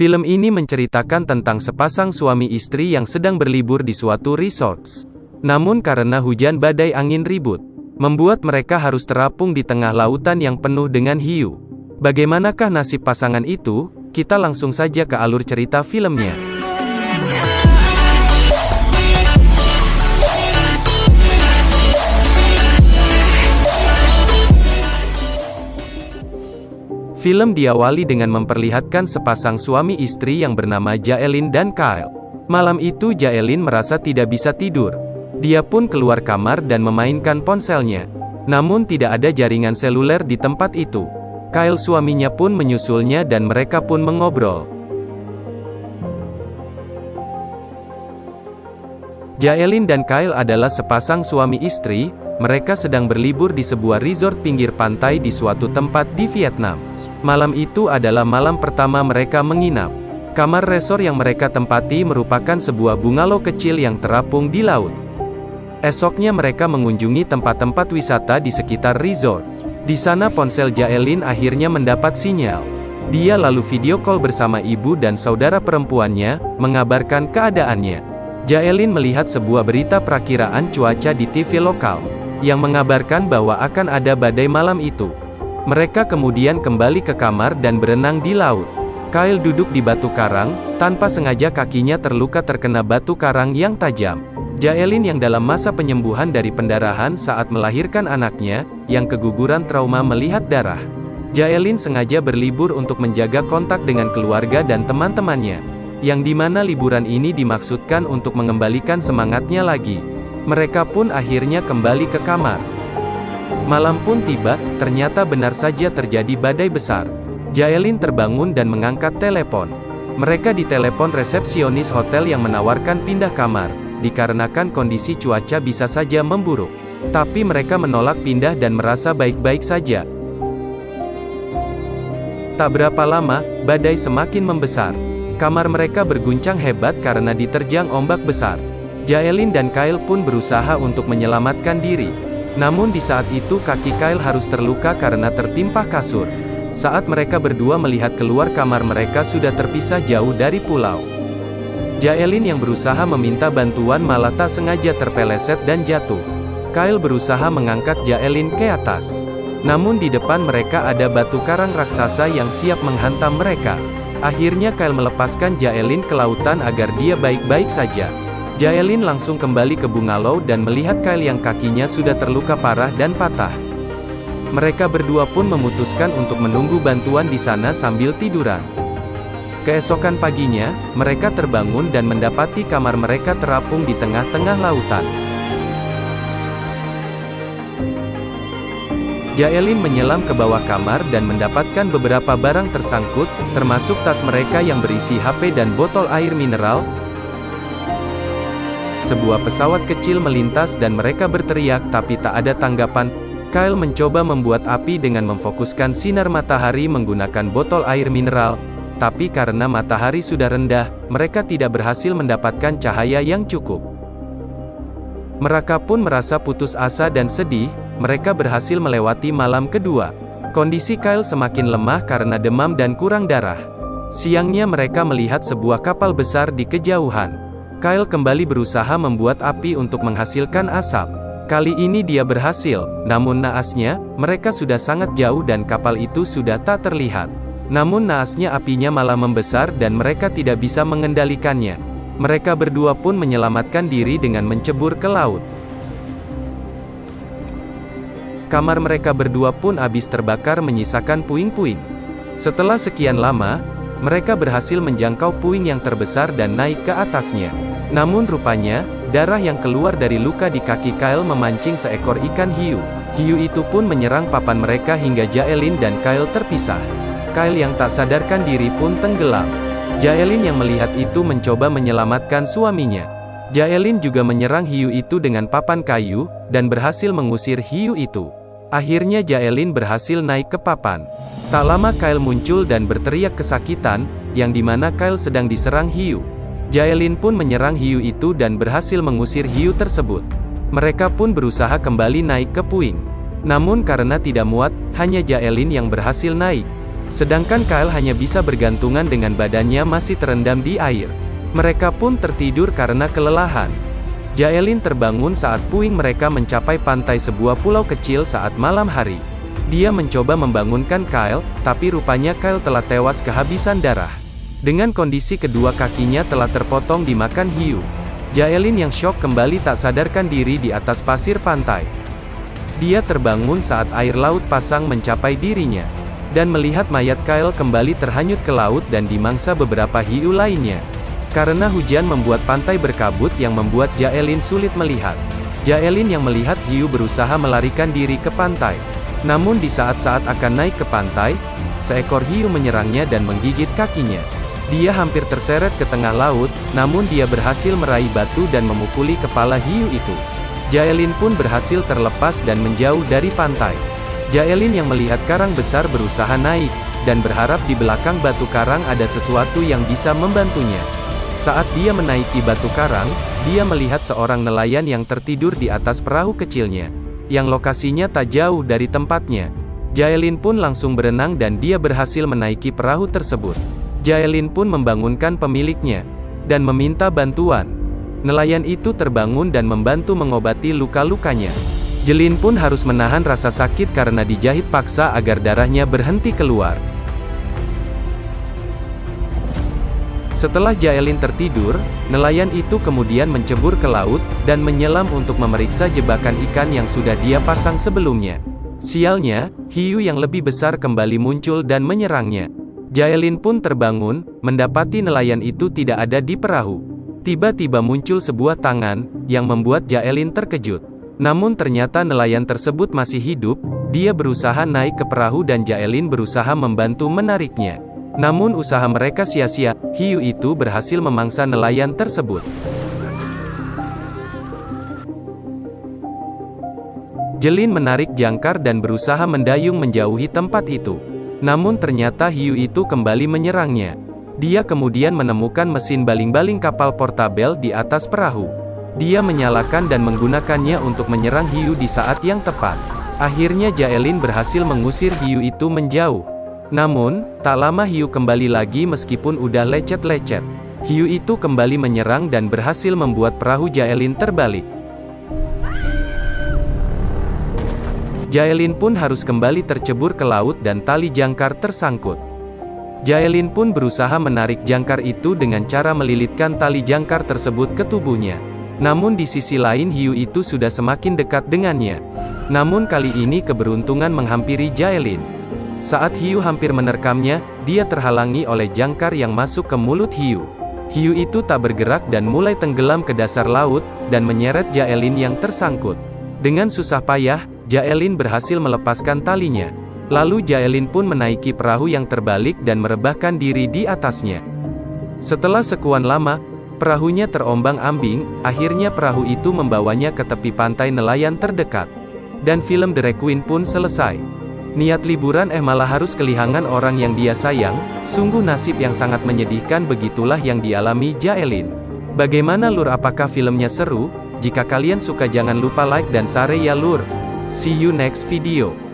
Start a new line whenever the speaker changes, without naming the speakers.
Film ini menceritakan tentang sepasang suami istri yang sedang berlibur di suatu resort. Namun karena hujan badai angin ribut, membuat mereka harus terapung di tengah lautan yang penuh dengan hiu. Bagaimanakah nasib pasangan itu? Kita langsung saja ke alur cerita filmnya. Film diawali dengan memperlihatkan sepasang suami istri yang bernama Jaelin dan Kyle. Malam itu Jaelin merasa tidak bisa tidur. Dia pun keluar kamar dan memainkan ponselnya. Namun tidak ada jaringan seluler di tempat itu. Kyle suaminya pun menyusulnya dan mereka pun mengobrol. Jaelin dan Kyle adalah sepasang suami istri. Mereka sedang berlibur di sebuah resort pinggir pantai di suatu tempat di Vietnam. Malam itu adalah malam pertama mereka menginap. Kamar resort yang mereka tempati merupakan sebuah bungalow kecil yang terapung di laut. Esoknya mereka mengunjungi tempat-tempat wisata di sekitar resort. Di sana ponsel Jaelin akhirnya mendapat sinyal. Dia lalu video call bersama ibu dan saudara perempuannya, mengabarkan keadaannya. Jaelin melihat sebuah berita perakiraan cuaca di TV lokal, yang mengabarkan bahwa akan ada badai malam itu. Mereka kemudian kembali ke kamar dan berenang di laut. Kyle duduk di batu karang, tanpa sengaja kakinya terluka terkena batu karang yang tajam. Jaelin yang dalam masa penyembuhan dari pendarahan saat melahirkan anaknya, yang keguguran trauma melihat darah. Jaelin sengaja berlibur untuk menjaga kontak dengan keluarga dan teman-temannya, yang dimana liburan ini dimaksudkan untuk mengembalikan semangatnya lagi. Mereka pun akhirnya kembali ke kamar. Malam pun tiba, ternyata benar saja terjadi badai besar. Jaelin terbangun dan mengangkat telepon. Mereka ditelepon resepsionis hotel yang menawarkan pindah kamar, dikarenakan kondisi cuaca bisa saja memburuk. Tapi mereka menolak pindah dan merasa baik-baik saja. Tak berapa lama, badai semakin membesar. Kamar mereka berguncang hebat karena diterjang ombak besar. Jaelin dan Kyle pun berusaha untuk menyelamatkan diri. Namun di saat itu kaki Kyle harus terluka karena tertimpa kasur. Saat mereka berdua melihat keluar kamar mereka sudah terpisah jauh dari pulau. Jaelin yang berusaha meminta bantuan malah tak sengaja terpeleset dan jatuh. Kyle berusaha mengangkat Jaelin ke atas. Namun di depan mereka ada batu karang raksasa yang siap menghantam mereka. Akhirnya Kyle melepaskan Jaelin ke lautan agar dia baik-baik saja. Jaelin langsung kembali ke bungalow dan melihat Kyle yang kakinya sudah terluka parah dan patah. Mereka berdua pun memutuskan untuk menunggu bantuan di sana sambil tiduran. Keesokan paginya, mereka terbangun dan mendapati kamar mereka terapung di tengah-tengah lautan. Jaelin menyelam ke bawah kamar dan mendapatkan beberapa barang tersangkut, termasuk tas mereka yang berisi HP dan botol air mineral. Sebuah pesawat kecil melintas dan mereka berteriak tapi tak ada tanggapan. Kyle mencoba membuat api dengan memfokuskan sinar matahari menggunakan botol air mineral. Tapi karena matahari sudah rendah, mereka tidak berhasil mendapatkan cahaya yang cukup. Mereka pun merasa putus asa dan sedih. Mereka berhasil melewati malam kedua. Kondisi Kyle semakin lemah karena demam dan kurang darah. Siangnya mereka melihat sebuah kapal besar di kejauhan. Kyle kembali berusaha membuat api untuk menghasilkan asap. Kali ini dia berhasil, namun naasnya, mereka sudah sangat jauh dan kapal itu sudah tak terlihat. Namun naasnya apinya malah membesar dan mereka tidak bisa mengendalikannya. Mereka berdua pun menyelamatkan diri dengan mencebur ke laut. Kamar mereka berdua pun habis terbakar menyisakan puing-puing. Setelah sekian lama, mereka berhasil menjangkau puing yang terbesar dan naik ke atasnya. Namun rupanya, darah yang keluar dari luka di kaki Kyle memancing seekor ikan hiu. Hiu itu pun menyerang papan mereka hingga Jaelin dan Kyle terpisah. Kyle yang tak sadarkan diri pun tenggelam. Jaelin yang melihat itu mencoba menyelamatkan suaminya. Jaelin juga menyerang hiu itu dengan papan kayu, dan berhasil mengusir hiu itu. Akhirnya Jaelin berhasil naik ke papan. Tak lama Kyle muncul dan berteriak kesakitan, yang dimana Kyle sedang diserang hiu. Jaelin pun menyerang hiu itu dan berhasil mengusir hiu tersebut. Mereka pun berusaha kembali naik ke puing. Namun karena tidak muat, hanya Jaelin yang berhasil naik. Sedangkan Kyle hanya bisa bergantungan dengan badannya masih terendam di air. Mereka pun tertidur karena kelelahan. Jaelin terbangun saat puing mereka mencapai pantai sebuah pulau kecil saat malam hari. Dia mencoba membangunkan Kyle, tapi rupanya Kyle telah tewas kehabisan darah. Dengan kondisi kedua kakinya telah terpotong dimakan hiu. Jaelin yang syok kembali tak sadarkan diri di atas pasir pantai. Dia terbangun saat air laut pasang mencapai dirinya. Dan melihat mayat Kyle kembali terhanyut ke laut dan dimangsa beberapa hiu lainnya. Karena hujan membuat pantai berkabut yang membuat Jaelin sulit melihat. Jaelin yang melihat hiu berusaha melarikan diri ke pantai. Namun di saat-saat akan naik ke pantai, seekor hiu menyerangnya dan menggigit kakinya. Dia hampir terseret ke tengah laut, namun dia berhasil meraih batu dan memukuli kepala hiu itu. Jaelin pun berhasil terlepas dan menjauh dari pantai. Jaelin yang melihat karang besar berusaha naik, dan berharap di belakang batu karang ada sesuatu yang bisa membantunya. Saat dia menaiki batu karang, dia melihat seorang nelayan yang tertidur di atas perahu kecilnya, yang lokasinya tak jauh dari tempatnya. Jaelin pun langsung berenang dan dia berhasil menaiki perahu tersebut. Jaelin pun membangunkan pemiliknya, dan meminta bantuan. Nelayan itu terbangun dan membantu mengobati luka-lukanya. Jelin pun harus menahan rasa sakit karena dijahit paksa agar darahnya berhenti keluar. Setelah Jaelin tertidur, nelayan itu kemudian mencebur ke laut, dan menyelam untuk memeriksa jebakan ikan yang sudah dia pasang sebelumnya. Sialnya, hiu yang lebih besar kembali muncul dan menyerangnya. Jaelin pun terbangun, mendapati nelayan itu tidak ada di perahu. Tiba-tiba muncul sebuah tangan, yang membuat Jaelin terkejut. Namun ternyata nelayan tersebut masih hidup, dia berusaha naik ke perahu dan Jaelin berusaha membantu menariknya. Namun usaha mereka sia-sia, hiu itu berhasil memangsa nelayan tersebut. Jelin menarik jangkar dan berusaha mendayung menjauhi tempat itu. Namun ternyata hiu itu kembali menyerangnya. Dia kemudian menemukan mesin baling-baling kapal portabel di atas perahu. Dia menyalakan dan menggunakannya untuk menyerang hiu di saat yang tepat. Akhirnya Jaelin berhasil mengusir hiu itu menjauh. Namun, tak lama hiu kembali lagi meskipun udah lecet-lecet. Hiu itu kembali menyerang dan berhasil membuat perahu Jaelin terbalik. Jaelin pun harus kembali tercebur ke laut dan tali jangkar tersangkut. Jaelin pun berusaha menarik jangkar itu dengan cara melilitkan tali jangkar tersebut ke tubuhnya. Namun di sisi lain hiu itu sudah semakin dekat dengannya. Namun kali ini keberuntungan menghampiri Jaelin. Saat hiu hampir menerkamnya, dia terhalangi oleh jangkar yang masuk ke mulut hiu. Hiu itu tak bergerak dan mulai tenggelam ke dasar laut, dan menyeret Jaelin yang tersangkut. Dengan susah payah, Jaelin berhasil melepaskan talinya. Lalu Jaelin pun menaiki perahu yang terbalik dan merebahkan diri di atasnya. Setelah sekian lama, perahunya terombang-ambing, akhirnya perahu itu membawanya ke tepi pantai nelayan terdekat. Dan film The Requiem pun selesai. Niat liburan malah harus kehilangan orang yang dia sayang, sungguh nasib yang sangat menyedihkan. Begitulah yang dialami Jaelin. Bagaimana lur, apakah filmnya seru? Jika kalian suka jangan lupa like dan share ya lur. See you next video.